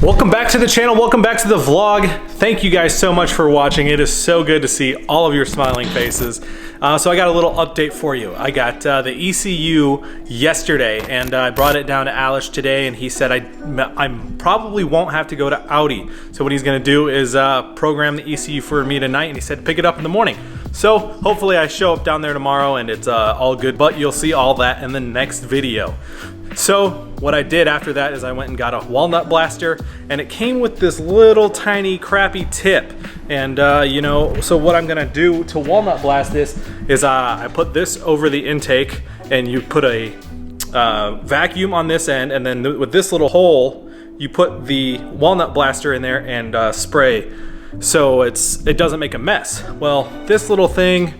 Welcome back to the channel, welcome back to the vlog. Thank you guys so much for watching. It is so good to see all of your smiling faces. So I got a little update for you. I got the ECU yesterday and I brought it down to Alish today, and he said I probably won't have to go to Audi. So what he's gonna do is program the ECU for me tonight, and he said pick it up in the morning. So hopefully I show up down there tomorrow and it's all good, but you'll see all that in the next video. So what I did after that is I went and got a walnut blaster, and it came with this little tiny crappy tip. And you know, so what I'm gonna do to walnut blast this is I put this over the intake, and you put a vacuum on this end, and then with this little hole you put the walnut blaster in there and spray, so it doesn't make a mess. Well, this little thing,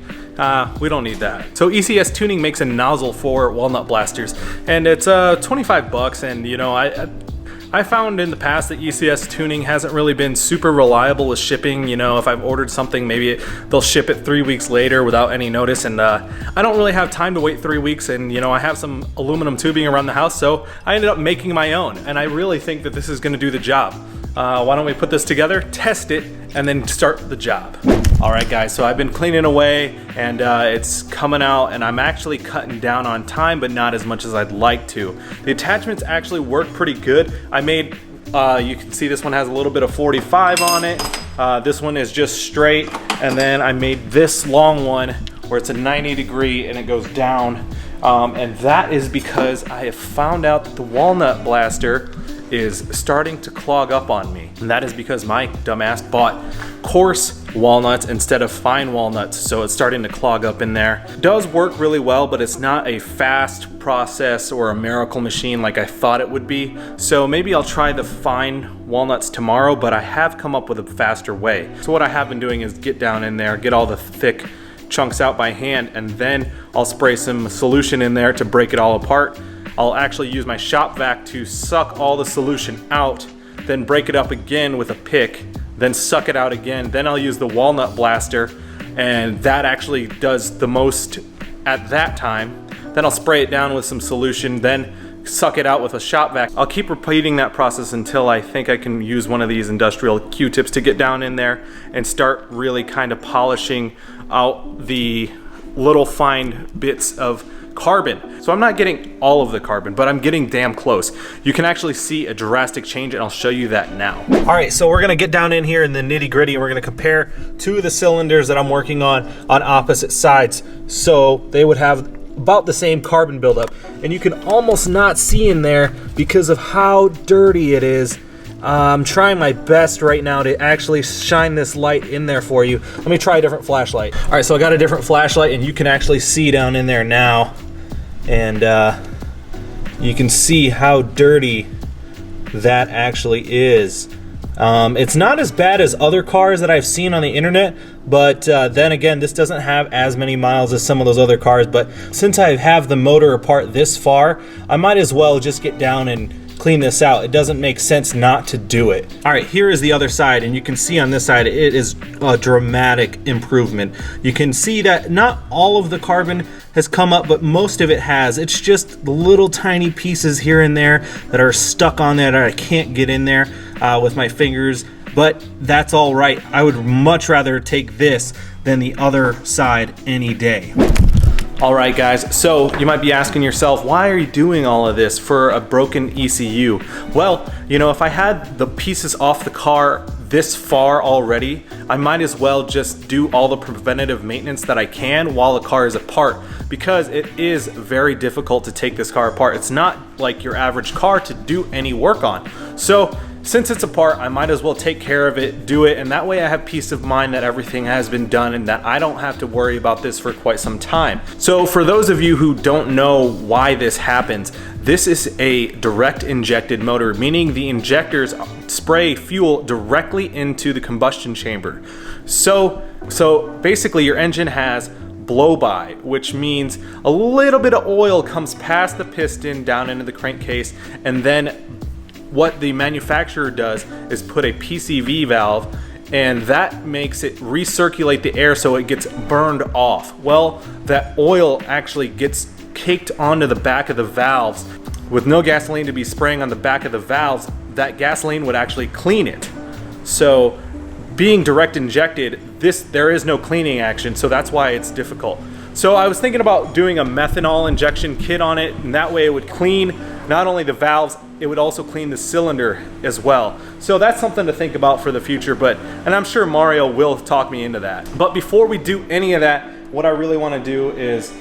we don't need that. So ECS Tuning makes a nozzle for walnut blasters, and it's 25 bucks. And you know, I found in the past that ECS Tuning hasn't really been super reliable with shipping. You know, if I've ordered something, maybe they'll ship it 3 weeks later without any notice, and I don't really have time to wait 3 weeks. And you know, I have some aluminum tubing around the house, so I ended up making my own, and I really think that this is going to do the job. Why don't we put this together, test it, and then start the job. All right guys, so I've been cleaning away, and it's coming out, and I'm actually cutting down on time, but not as much as I'd like to. The attachments actually work pretty good. I made, you can see this one has a little bit of 45 on it. This one is just straight, and then I made this long one where it's a 90-degree and it goes down. And that is because I have found out that the walnut blaster is starting to clog up on me. And that is because my dumbass bought coarse walnuts instead of fine walnuts, so it's starting to clog up in there. It does work really well, but it's not a fast process or a miracle machine like I thought it would be. So maybe I'll try the fine walnuts tomorrow, but I have come up with a faster way. So what I have been doing is get down in there, get all the thick chunks out by hand, and then I'll spray some solution in there to break it all apart. I'll actually use my shop vac to suck all the solution out, then break it up again with a pick, then suck it out again. Then I'll use the walnut blaster, and that actually does the most at that time. Then I'll spray it down with some solution, then suck it out with a shop vac. I'll keep repeating that process until I think I can use one of these industrial Q-tips to get down in there and start really kind of polishing out the little fine bits of carbon. So I'm not getting all of the carbon, but I'm getting damn close. You can actually see a drastic change, and I'll show you that now. All right, so we're gonna get down in here in the nitty gritty, and we're gonna compare two of the cylinders that I'm working on opposite sides. So they would have about the same carbon buildup, and you can almost not see in there because of how dirty it is. I'm trying my best right now to actually shine this light in there for you. Let me try a different flashlight. All right, so I got a different flashlight, and you can actually see down in there now. And you can see how dirty that actually is. It's not as bad as other cars that I've seen on the internet, but then again, this doesn't have as many miles as some of those other cars. But since I have the motor apart this far, I might as well just get down and clean this out. It doesn't make sense not to do it. All right, here is the other side, and you can see on this side it is a dramatic improvement. You can see that not all of the carbon has come up, but most of it has. It's just the little tiny pieces here and there that are stuck on there that I can't get in there with my fingers, but that's all right. I would much rather take this than the other side any day. All right guys, so you might be asking yourself, why are you doing all of this for a broken ECU? Well, you know, if I had the pieces off the car this far already, I might as well just do all the preventative maintenance that I can while the car is apart, because it is very difficult to take this car apart. It's not like your average car to do any work on. So since it's apart, I might as well take care of it, do it, and that way I have peace of mind that everything has been done and that I don't have to worry about this for quite some time. So for those of you who don't know why this happens, this is a direct injected motor, meaning the injectors spray fuel directly into the combustion chamber. So basically your engine has blow-by, which means a little bit of oil comes past the piston down into the crankcase, and then what the manufacturer does is put a PCV valve, and that makes it recirculate the air so it gets burned off. Well, that oil actually gets caked onto the back of the valves. With no gasoline to be spraying on the back of the valves, that gasoline would actually clean it. So being direct injected, there is no cleaning action, so that's why it's difficult. So I was thinking about doing a methanol injection kit on it, and that way it would clean not only the valves, it would also clean the cylinder as well. So that's something to think about for the future, and I'm sure Mario will talk me into that. But before we do any of that, what I really want to do is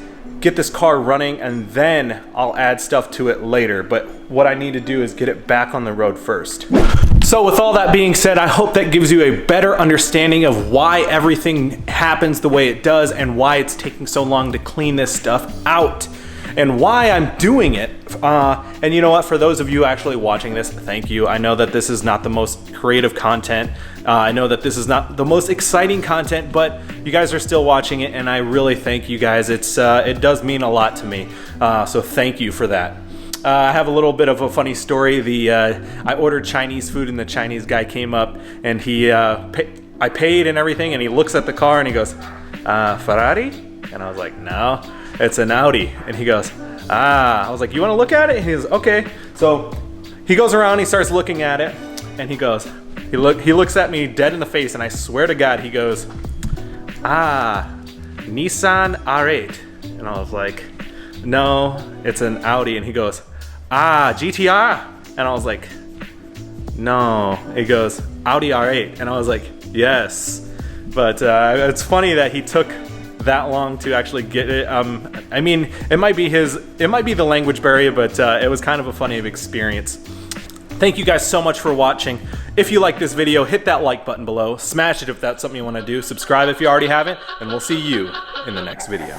get this car running, and then I'll add stuff to it later. But what I need to do is get it back on the road first. So with all that being said, I hope that gives you a better understanding of why everything happens the way it does and why it's taking so long to clean this stuff out and why I'm doing it. And you know what, for those of you actually watching this, thank you. I know that this is not the most creative content. I know that this is not the most exciting content, but you guys are still watching it, and I really thank you guys. It does mean a lot to me, so thank you for that. I have a little bit of a funny story. I ordered Chinese food, and the Chinese guy came up, and I paid and everything, and he looks at the car and he goes, Ferrari? And I was like, no, it's an Audi. And he goes, I was like, you want to look at it? And he goes, okay. So he goes around, he starts looking at it, and he goes, he looks at me dead in the face, and I swear to God, he goes, Nissan R8. And I was like, no, it's an Audi. And he goes, GTR. And I was like, no. He goes, Audi R8. And I was like, yes. But it's funny that he took that long to actually get it. I mean, it might be the language barrier, but it was kind of a funny experience. Thank you guys so much for watching. If you like this video, hit that like button below, smash it if that's something you want to do, subscribe if you already haven't, and we'll see you in the next video.